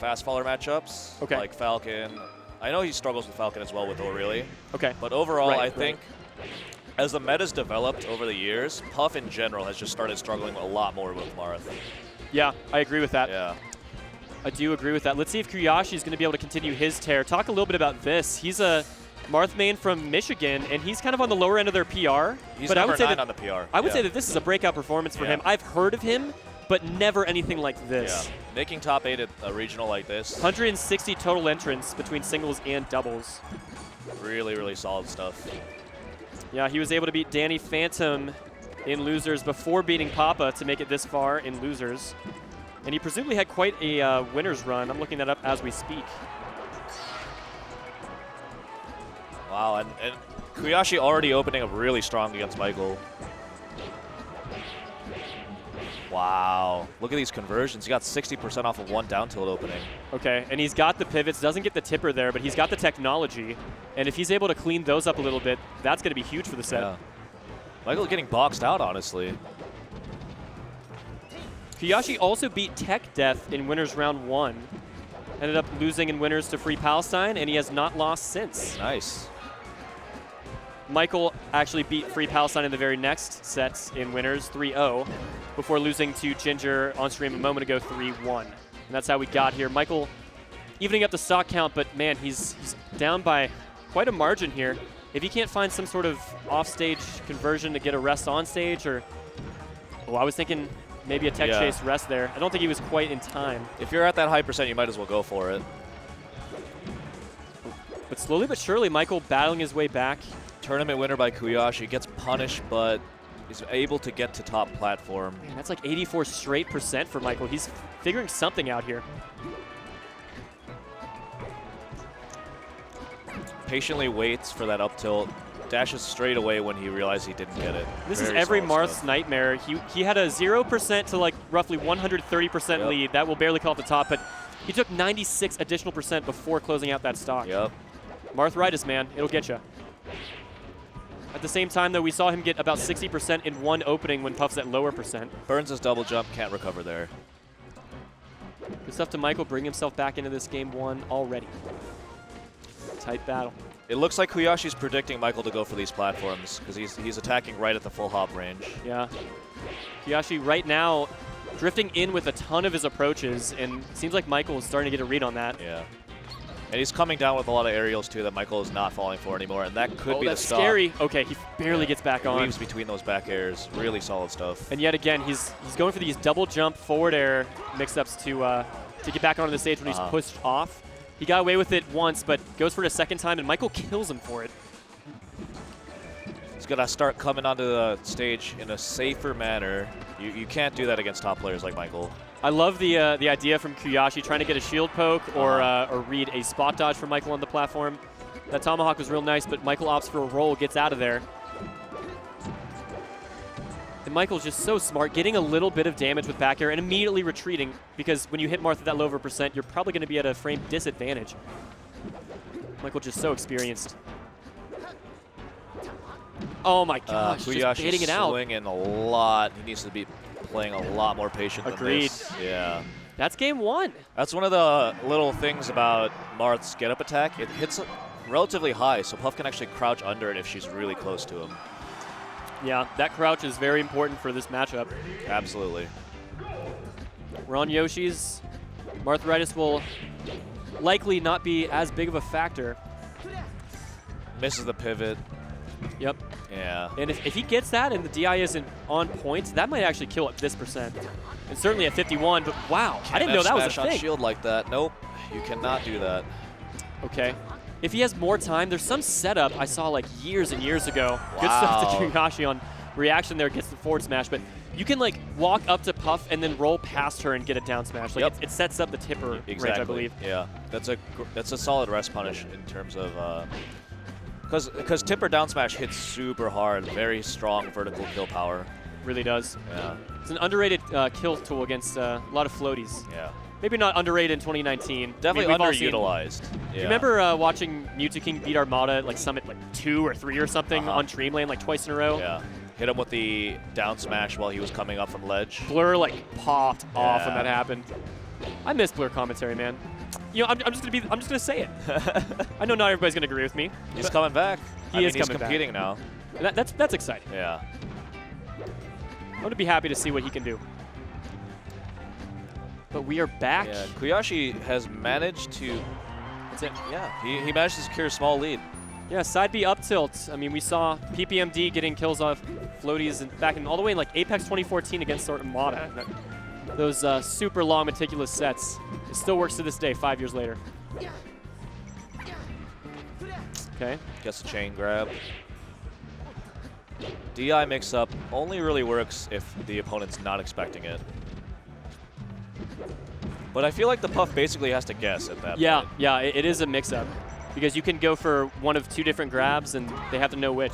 fast faller matchups. Okay. Like Falcon. I know he struggles with Falcon as well with O'Reilly. Okay. But overall, I think as the meta's developed over the years, Puff in general has just started struggling a lot more with Marth. Yeah, I agree with that. Yeah. I do agree with that. Let's see if Kuyashi is going to be able to continue his tear. Talk a little bit about this. He's a Marth main from Michigan, and he's kind of on the lower end of their PR. He's but number 9 that, on the PR. I would say that this is a breakout performance for him. I've heard of him, but never anything like this. Yeah. Making top 8 at a regional like this. 160 total entrants between singles and doubles. Really, really solid stuff. Yeah, he was able to beat Danny Phantom in losers before beating Papa to make it this far in losers. And he presumably had quite a winner's run. I'm looking that up as we speak. Wow, and Kuyashi already opening up really strong against Michael. Wow, look at these conversions. He got 60% off of one down tilt opening. Okay, and he's got the pivots, doesn't get the tipper there, but he's got the technology. And if he's able to clean those up a little bit, that's going to be huge for the set. Yeah. Michael's getting boxed out, honestly. Kuyashi also beat Tech Death in winners round 1. Ended up losing in winners to Free Palestine, and he has not lost since. Nice. Michael actually beat Free Palestine in the very next sets in winners, 3-0, before losing to Ginger on stream a moment ago, 3-1. And that's how we got here. Michael evening up the stock count, but man, he's down by quite a margin here. If he can't find some sort of offstage conversion to get a rest on stage, or, oh, I was thinking maybe a tech chase rest there. I don't think he was quite in time. If you're at that high percent, you might as well go for it. But slowly but surely, Michael battling his way back. Tournament winner by Kuyashi, gets punished, but is able to get to top platform. Man, that's like 84 straight percent for Michael. He's figuring something out here. Patiently waits for that up tilt. Dashes straight away when he realized he didn't get it. This is every Marth's nightmare. He had a 0% to like roughly 130% lead. That will barely come off the top, but he took 96 additional percent before closing out that stock. Yep. Marthritis, man. It'll get you. At the same time, though, we saw him get about 60% in one opening when Puff's at lower percent. Burns his double jump, can't recover there. Good stuff to Michael, bring himself back into this game 1 already. Tight battle. It looks like Kuyashi's predicting Michael to go for these platforms because he's attacking right at the full hop range. Yeah. Kuyashi right now drifting in with a ton of his approaches, and it seems like Michael is starting to get a read on that. Yeah. And he's coming down with a lot of aerials, too, that Michael is not falling for anymore, and that could be the stop. That's scary. Okay, he barely gets back on. Weaves between those back airs. Really solid stuff. And yet again, he's going for these double jump forward air mix-ups to get back onto the stage when he's pushed off. He got away with it once, but goes for it a second time, and Michael kills him for it. He's got to start coming onto the stage in a safer manner. You can't do that against top players like Michael. I love the idea from Kuyashi trying to get a shield poke or read a spot dodge from Michael on the platform. That tomahawk was real nice, but Michael opts for a roll, gets out of there. And Michael's just so smart, getting a little bit of damage with back air and immediately retreating, because when you hit Marth at that lower percent, you're probably going to be at a frame disadvantage. Michael just so experienced. Oh my gosh, just baiting it out. Swinging a lot. He needs to be playing a lot more patient than this. Yeah. That's game 1. That's one of the little things about Marth's get-up attack. It hits relatively high, so Puff can actually crouch under it if she's really close to him. Yeah, that crouch is very important for this matchup. Absolutely. We're on Yoshi's. Marthritis will likely not be as big of a factor. Misses the pivot. Yep. Yeah. And if he gets that and the DI isn't on point, that might actually kill at this percent. And certainly at 51, but wow, I didn't know that was a thing. On shield like that. Nope, you cannot do that. Okay. If he has more time, there's some setup I saw like years and years ago. Wow. Good stuff to Kuyashi on reaction there, gets the forward smash, but you can like walk up to Puff and then roll past her and get a down smash. Like it sets up the tipper range, I believe. Yeah, that's a solid rest punish in terms of because tipper down smash hits super hard, very strong vertical kill power. Really does. Yeah. It's an underrated kill tool against a lot of floaties. Yeah. Maybe not underrated in 2019. Definitely underutilized. Yeah. You remember watching Mewtwo King beat Armada at like Summit like 2 or 3 or something on Dreamland like twice in a row? Yeah. Hit him with the down smash while he was coming up from ledge. Blur like popped off when that happened. I miss Blur commentary, man. You know, I'm just gonna say it. I know not everybody's gonna agree with me. He's coming back. He is he's coming competing back. now. That's exciting. Yeah. I'm gonna be happy to see what he can do. But we are back. Yeah. Kuyashi has managed to. That's it. Yeah. He managed to secure a small lead. Yeah, side B up tilt. I mean, we saw PPMD getting kills off floaties and back in all the way in like Apex 2014 against Armada. Those super long, meticulous sets. It still works to this day, 5 years later. Okay. Gets a chain grab. DI mix-up only really works if the opponent's not expecting it. But I feel like the Puff basically has to guess at that point. Yeah, it is a mix-up. Because you can go for one of 2 different grabs, and they have to know which.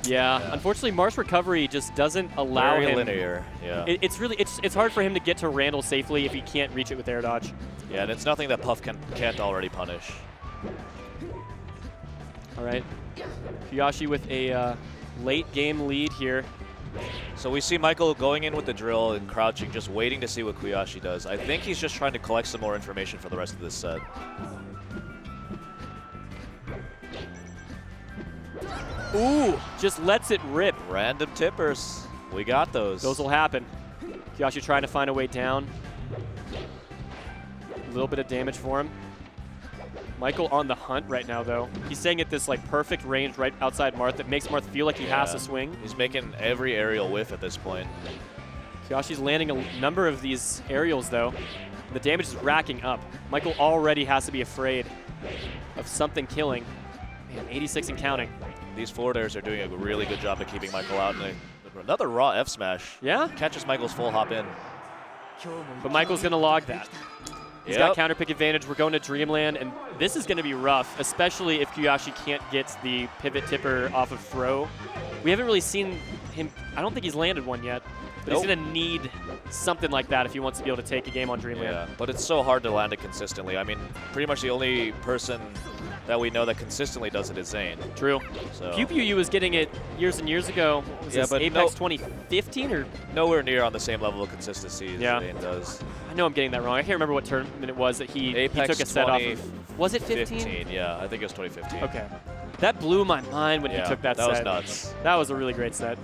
Yeah. Unfortunately, Marth's recovery just doesn't allow him. Very linear, yeah. It's hard for him to get to Randall safely if he can't reach it with air dodge. Yeah, and it's nothing that Puff can't already punish. All right. Kuyashi with a late game lead here. So we see Michael going in with the drill and crouching, just waiting to see what Kuyashi does. I think he's just trying to collect some more information for the rest of this set. Ooh, just lets it rip. Random tippers. We got those. Those will happen. Kuyashi trying to find a way down. A little bit of damage for him. Michael on the hunt right now, though. He's staying at this like perfect range right outside Marth that makes Marth feel like he has to swing. He's making every aerial whiff at this point. Kuyashi's landing a number of these aerials, though. The damage is racking up. Michael already has to be afraid of something killing. Man, 86 and counting. These forward airs are doing a really good job of keeping Michael out. And another raw F smash. Yeah? Catches Michael's full hop in. But Michael's going to log that. He's got counter pick advantage. We're going to Dreamland, and this is going to be rough, especially if Kuyashi can't get the pivot tipper off of throw. We haven't really seen him. I don't think he's landed one yet, but he's going to need something like that if he wants to be able to take a game on Dreamland. Yeah, but it's so hard to land it consistently. I mean, pretty much the only person that we know that consistently does it is Zane. True. So. Pew Pew was getting it years and years ago. Was this but Apex 2015 or? Nowhere near on the same level of consistency as Zane does. I know I'm getting that wrong. I can't remember what tournament it was that he took a set off of. Was it 15? Yeah, I think it was 2015. Okay. That blew my mind when he took that set. That was nuts. That was a really great set.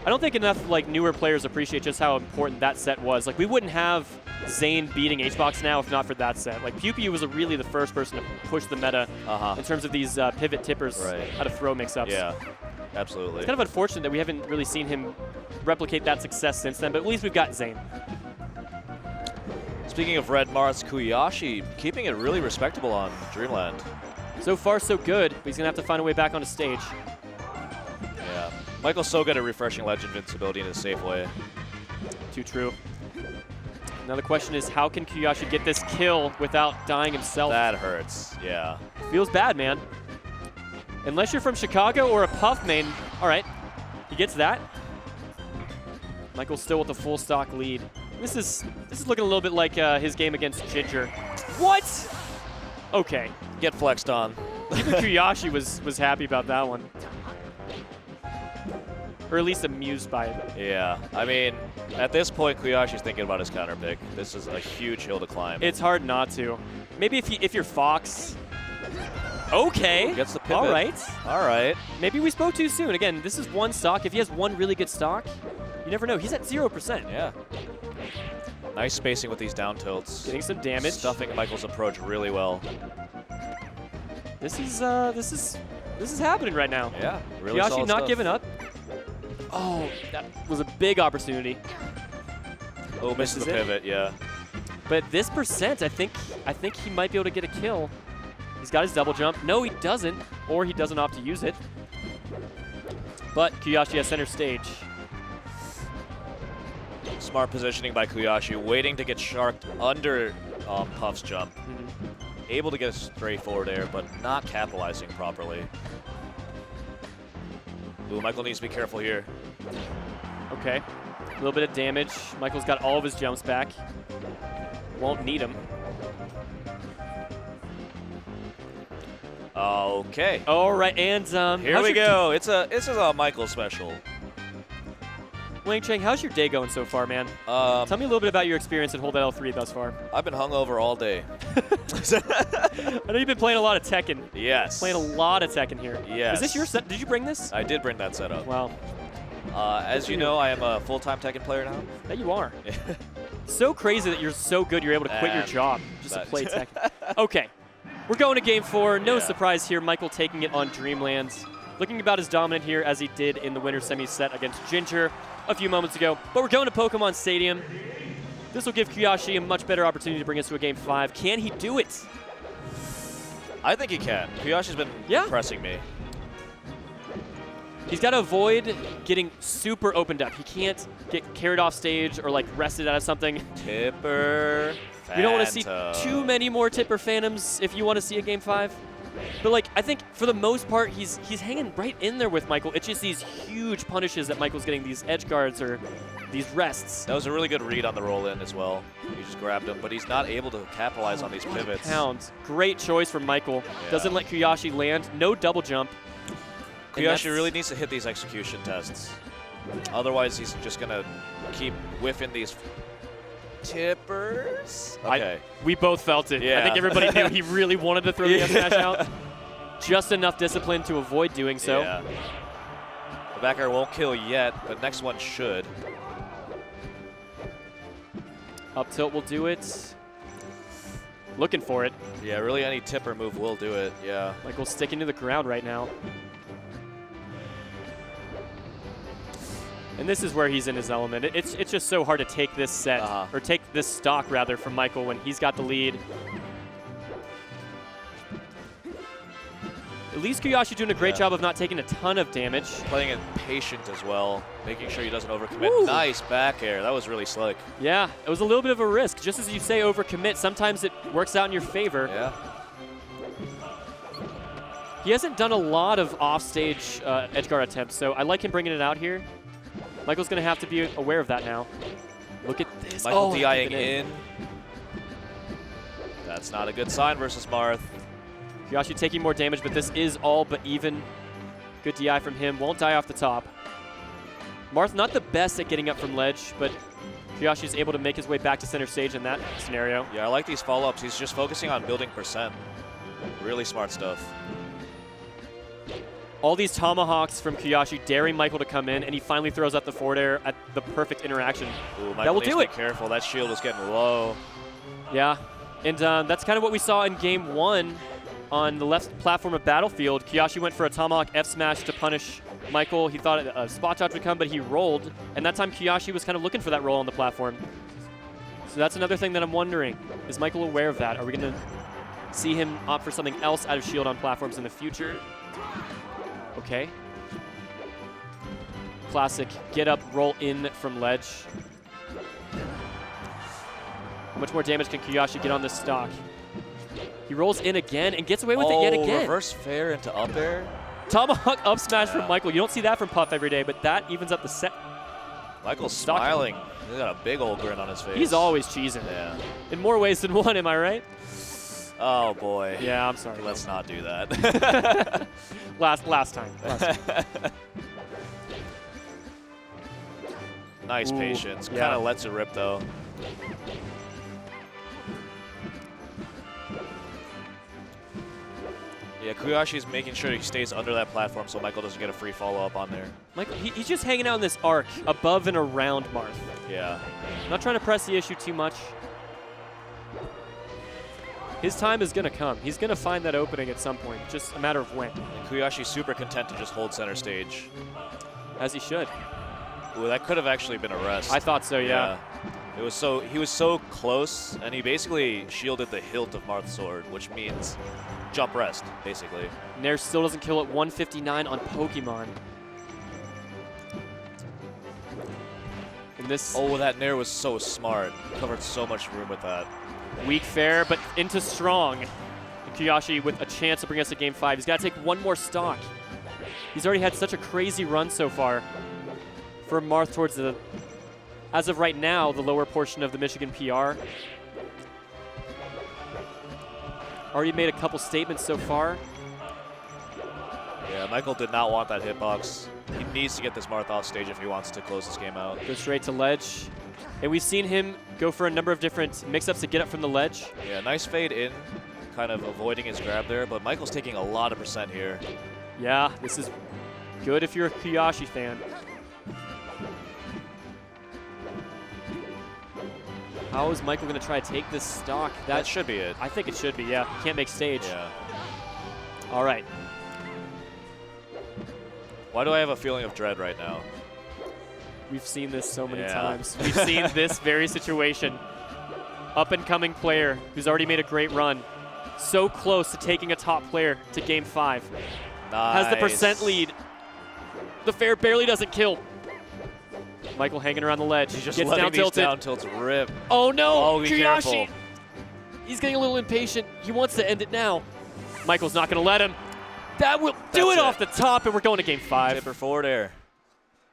I don't think enough like newer players appreciate just how important that set was. Like we wouldn't have Zane beating HBox now if not for that set. Like Pew Pew was really the first person to push the meta in terms of these pivot tippers out of throw mix-ups. Yeah, absolutely. It's kind of unfortunate that we haven't really seen him replicate that success since then, but at least we've got Zane. Speaking of Red Marth, Kuyashi keeping it really respectable on Dreamland. So far, so good, but he's going to have to find a way back on the stage. Yeah. Michael's so good at refreshing ledge invincibility in a safe way. Too true. Now the question is, how can Kuyashi get this kill without dying himself? That hurts, yeah. Feels bad, man. Unless you're from Chicago or a Puff main. All right, he gets that. Michael's still with the full stock lead. This is looking a little bit like his game against Ginger. What? Okay. Get flexed on. Even Kuyashi was happy about that one. Or at least amused by it. Yeah, I mean, at this point, Kuyashi's thinking about his counter pick. This is a huge hill to climb. It's hard not to. Maybe if you're Fox. Okay. Gets the pivot. All right. All right. Maybe we spoke too soon. Again, this is one stock. If he has one really good stock, you never know. He's at 0%. Yeah. Nice spacing with these down tilts. Getting some damage. Stuffing Michael's approach really well. This is happening right now. Yeah, really Kuyashi solid not stuff. giving up. Oh, that was a big opportunity. Oh, misses the pivot, yeah. But this percent, I think he might be able to get a kill. He's got his double jump. No, he doesn't, or he doesn't opt to use it. But Kuyashi has center stage. Smart positioning by Kuyashi, waiting to get sharked under Puff's jump. Able to get a straight forward air, but not capitalizing properly. Ooh, Michael needs to be careful here. Okay. A little bit of damage. Michael's got all of his jumps back. Won't need him. Okay. All right, and here we go. This is a Michael special. Wang Cheng, how's your day going so far, man? Tell me a little bit about your experience at Hold L3 thus far. I've been hungover all day. I know you've been playing a lot of Tekken. Yes. Playing a lot of Tekken here. Yes. Is this your set? Did you bring this? I did bring that setup. Wow. As you know, I am a full-time Tekken player now. That you are. So crazy that you're so good you're able to quit your job just to play Tekken. Okay. We're going to game 4. No surprise here. Michael taking it on Dreamlands. Looking about as dominant here as he did in the winner's semi set against Ginger a few moments ago. But we're going to Pokemon Stadium. This will give Kuyashi a much better opportunity to bring us to a game 5. Can he do it? I think he can. Kuyashi's been impressing me. He's got to avoid getting super opened up. He can't get carried off stage or like rested out of something. Tipper Phantom. You don't want to see too many more Tipper Phantoms if you want to see a game 5. But like, I think for the most part, he's hanging right in there with Michael. It's just these huge punishes that Michael's getting, these edge guards or these rests. That was a really good read on the roll-in as well. He just grabbed him, but he's not able to capitalize on these pivots. Pounds. Great choice from Michael. Doesn't let Kuyashi land. No double jump. Kuyashi really needs to hit these execution tests. Otherwise, he's just going to keep whiffing these tippers. Okay. We both felt it. Yeah. I think everybody knew he really wanted to throw the F smash out. Just enough discipline to avoid doing so. Yeah. The back air won't kill yet, but next one should. Up tilt will do it. Looking for it. Yeah, really any tipper move will do it. Yeah. Michael's sticking to the ground right now. And this is where he's in his element. It's just so hard to take this set, or take this stock, rather, from Michael when he's got the lead. At least Kuyashi doing a great job of not taking a ton of damage. Playing it patient as well, making sure he doesn't overcommit. Woo. Nice back air. That was really slick. Yeah, it was a little bit of a risk. Just as you say overcommit, sometimes it works out in your favor. Yeah. He hasn't done a lot of offstage edge guard attempts, so I like him bringing it out here. Michael's going to have to be aware of that now. Look at this. Michael DIing in. That's not a good sign versus Marth. Kuyashi taking more damage, but this is all but even. Good DI from him. Won't die off the top. Marth not the best at getting up from ledge, but Kuyashi's able to make his way back to center stage in that scenario. Yeah, I like these follow-ups. He's just focusing on building percent. Really smart stuff. All these tomahawks from Kuyashi daring Michael to come in, and he finally throws out the forward air at the perfect interaction. Ooh, Michael that will needs do to it. Be careful. That shield was getting low. Yeah, and that's kind of what we saw in game 1 on the left platform of Battlefield. Kuyashi went for a tomahawk F smash to punish Michael. He thought a spot dodge would come, but he rolled, and that time Kuyashi was kind of looking for that roll on the platform. So that's another thing that I'm wondering. Is Michael aware of that? Are we going to see him opt for something else out of shield on platforms in the future? Okay. Classic get up, roll in from ledge. How much more damage can Kuyashi get on this stock? He rolls in again and gets away with it yet again. Reverse fair into up air. Tomahawk up smash from Michael. You don't see that from Puff every day, but that evens up the set. Michael's smiling. He's got a big old grin on his face. He's always cheesing. Yeah. In more ways than one, am I right? Oh, boy. Yeah, I'm sorry. Let's not do that. last time. Nice patience. Kind of lets it rip, though. Yeah, Kuyashi's making sure he stays under that platform so Michael doesn't get a free follow-up on there. Michael, he's just hanging out in this arc above and around Marth. Yeah. Not trying to press the issue too much. His time is going to come. He's going to find that opening at some point. Just a matter of when. And Kuyashi's super content to just hold center stage. As he should. Ooh, that could have actually been a rest. I thought so, yeah. It was he was so close, and he basically shielded the hilt of Marth's sword, which means jump rest, basically. Nair still doesn't kill at 159 on Pokemon. And this... Oh, that Nair was so smart. Covered so much room with that. Weak fair, but into strong. And Kuyashi with a chance to bring us to game 5. He's got to take one more stock. He's already had such a crazy run so far for Marth towards the, as of right now, the lower portion of the Michigan PR. Already made a couple statements so far. Yeah, Michael did not want that hitbox. He needs to get this Marth off stage if he wants to close this game out. Go straight to ledge. And we've seen him go for a number of different mix-ups to get up from the ledge. Yeah, nice fade in, kind of avoiding his grab there, but Michael's taking a lot of percent here. Yeah, this is good if you're a Kuyashi fan. How is Michael going to try to take this stock? That should be it. I think it should be, yeah. Can't make stage. Yeah. All right. Why do I have a feeling of dread right now? We've seen this so many times. We've seen this very situation. Up-and-coming player who's already made a great run. So close to taking a top player to game 5. Nice. Has the percent lead. The fair barely doesn't kill. Michael hanging around the ledge. He's just gets letting down these tilted. down tilts rip. Oh no! Oh, be Kuyashi! careful. He's getting a little impatient. He wants to end it now. Michael's not going to let him. That will do it off the top, and we're going to game 5. Tipper forward air.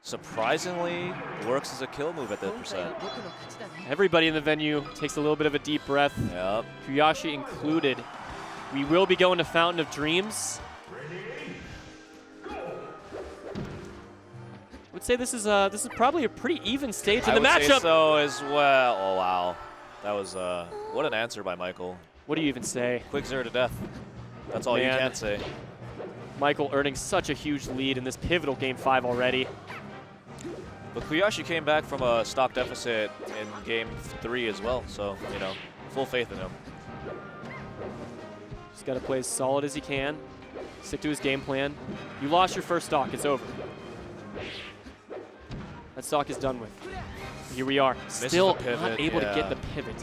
Surprisingly, works as a kill move at that percent. Everybody in the venue takes a little bit of a deep breath. Yep. Kuyashi included. We will be going to Fountain of Dreams. I would say this is probably a pretty even stage in the matchup. I would say so as well. Oh wow, that was what an answer by Michael. What do you even say? Quick 0 to death. That's all you can say. Michael earning such a huge lead in this pivotal game 5 already. But Kuyashi came back from a stock deficit in game 3 as well, so you know, full faith in him. Just got to play as solid as he can. Stick to his game plan. You lost your first stock. It's over. That stock is done with. Here we are. Still not able to get the pivot.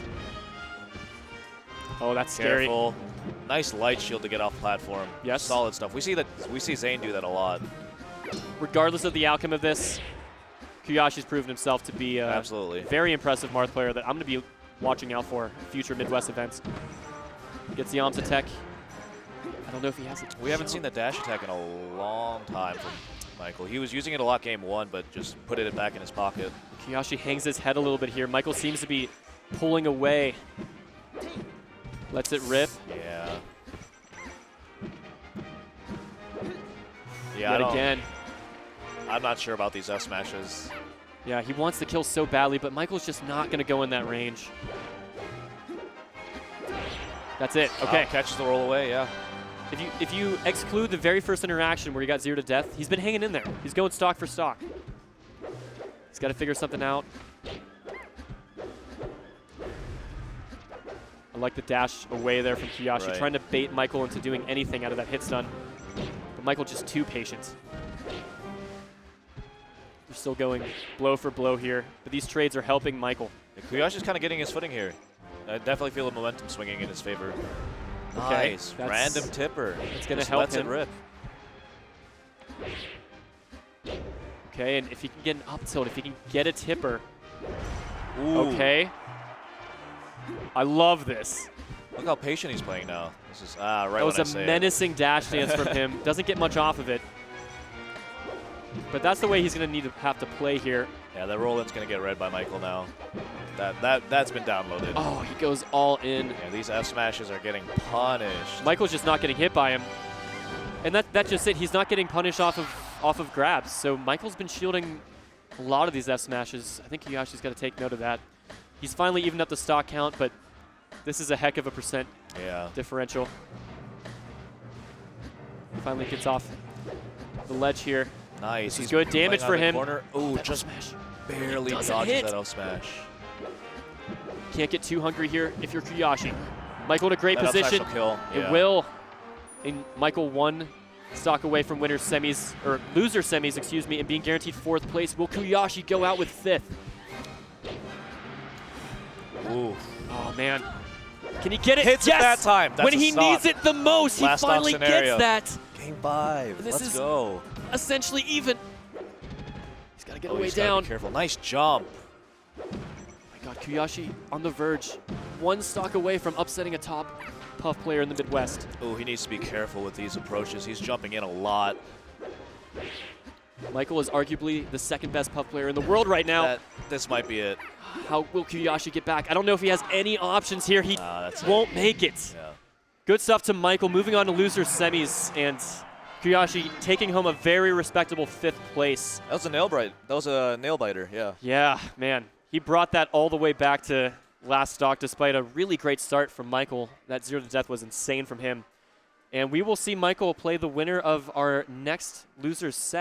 Oh, that's scary. Careful. Nice light shield to get off platform. Yes. Solid stuff. We see Zane do that a lot. Regardless of the outcome of this, Kuyashi's proven himself to be a absolutely very impressive Marth player that I'm going to be watching out for future Midwest events. Gets the Omsa tech. I don't know if he has it. We haven't seen the dash attack in a long time from Michael. He was using it a lot game 1, but just put it back in his pocket. Kuyashi hangs his head a little bit here. Michael seems to be pulling away. Lets it rip. Yeah. Yet again. I'm not sure about these F smashes. Yeah, he wants to kill so badly, but Michael's just not going to go in that range. That's it. Okay. Catches the roll away, yeah. If you exclude the very first interaction where he got 0 to death, he's been hanging in there. He's going stock for stock. He's got to figure something out. I like the dash away there from Kuyashi, trying to bait Michael into doing anything out of that hit stun. But Michael just too patient. We're still going blow for blow here, but these trades are helping Michael. Kuyashi's kind of getting his footing here. I definitely feel the momentum swinging in his favor. Okay, nice. Random tipper. It's going to help him. It rip. Okay, and if he can get an up tilt, if he can get a tipper. Ooh. Okay. I love this. Look how patient he's playing now. This is right. That was a menacing dash dance from him. Doesn't get much off of it. But that's the way he's going to have to play here. Yeah, that roll-in's going to get read by Michael now. That's been downloaded. Oh, he goes all in. Yeah, these F smashes are getting punished. Michael's just not getting hit by him. And that's just it. He's not getting punished off of grabs. So Michael's been shielding a lot of these F smashes. I think Kuyashi's got to take note of that. He's finally evened up the stock count, but this is a heck of a percent differential. Finally gets off the ledge here. Nice. He's good damage for him. Oh, just smash. Barely dodges that F smash. Can't get too hungry here if you're Kuyashi. Michael in a great position. Will kill. It will. And Michael 1 stock away from loser semis, excuse me, and being guaranteed 4th place. Will Kuyashi go out with 5th? Ooh. Oh, man. Can he get it? Hits yes! it that time. That's when he needs it the most, he finally gets that. Game 5. Let's go. Essentially even. He's got to get away he's down. Gotta be careful. Nice jump. Oh my God, Kuyashi on the verge. 1 stock away from upsetting a top Puff player in the Midwest. Oh, he needs to be careful with these approaches. He's jumping in a lot. Michael is arguably the 2nd best Puff player in the world right now. This might be it. How will Kuyashi get back? I don't know if he has any options here. He won't make it. Yeah. Good stuff to Michael. Moving on to loser semis, and Kuyashi taking home a very respectable 5th place. That was a nail biter, yeah. Yeah, man. He brought that all the way back to last stock despite a really great start from Michael. That 0 to death was insane from him. And we will see Michael play the winner of our next loser's set.